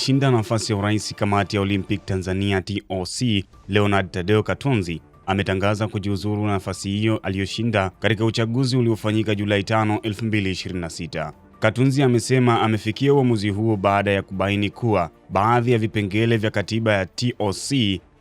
aliyeshinda nafasi ya urais kamati ya Olympic Tanzania TOC, Leonard Tadeo Katonzi, ametangaza kujiuzuru nafasi hiyo aliyoshinda katika uchaguzi uliofanyika Julai 5, 2026. Katonzi amesema amefikia uamuzi huo baada ya kubaini kuwa baadhi ya vipengele vya katiba ya TOC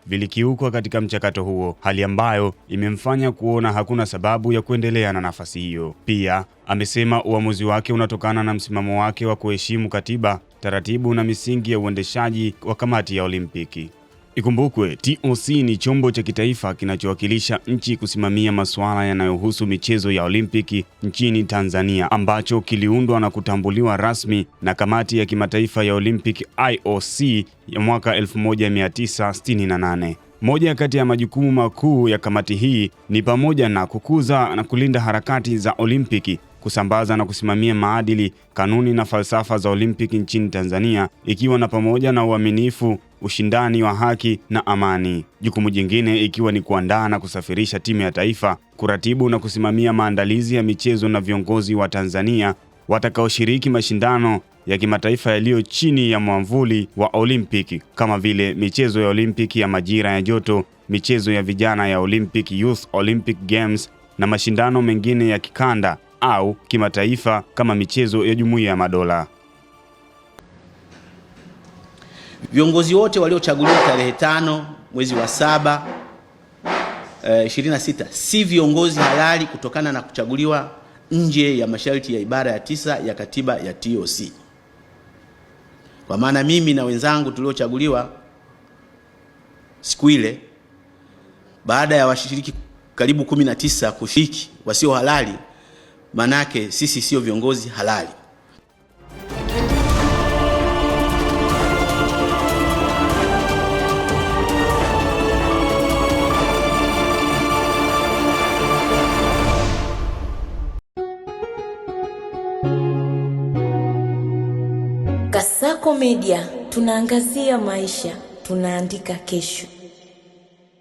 vilikiukwa katika mchakato huo, hali ambayo imemfanya kuona hakuna sababu ya kuendelea na nafasi hiyo. Pia amesema uamuzi wake unatokana na msimamo wake wa kuheshimu katiba, taratibu na misingi ya uendeshaji wa kamati ya Olimpiki. Ikumbukwe, TOC ni chombo cha kitaifa kinachowakilisha nchi kusimamia masuala yanayohusu michezo ya Olimpiki nchini Tanzania, ambacho kiliundwa na kutambuliwa rasmi na kamati ya kimataifa ya Olimpiki IOC ya mwaka 1968. Moja kati ya majukumu makuu ya kamati hii ni pamoja na kukuza na kulinda harakati za Olimpiki, kusambaza na kusimamia maadili, kanuni na falsafa za Olimpiki nchini Tanzania, ikiwa na pamoja na uaminifu, ushindani wa haki na amani. Jukumu jingine ikiwa ni kuandaa na kusafirisha timu ya taifa, kuratibu na kusimamia maandalizi ya michezo na viongozi wa Tanzania watakaoshiriki mashindano ya kimataifa yaliyo chini ya mwamvuli wa Olimpiki, kama vile michezo ya Olimpiki ya majira ya joto, michezo ya vijana ya Olympic Youth Olympic Games na mashindano mengine ya kikanda au kimataifa kama michezo ya Jumuiya ya Madola. Viongozi wote waliochaguliwa tarehe 5 mwezi wa 7 26 si viongozi halali kutokana na kuchaguliwa nje ya masharti ya ibara ya 9 ya katiba ya TOC. Kwa maana mimi na wenzangu tuliochaguliwa siku ile, baada ya washiriki karibu 19 kushiriki wasio halali, manake sisi sio viongozi halali. Kasako Media, tunaangazia maisha, tunaandika kesho.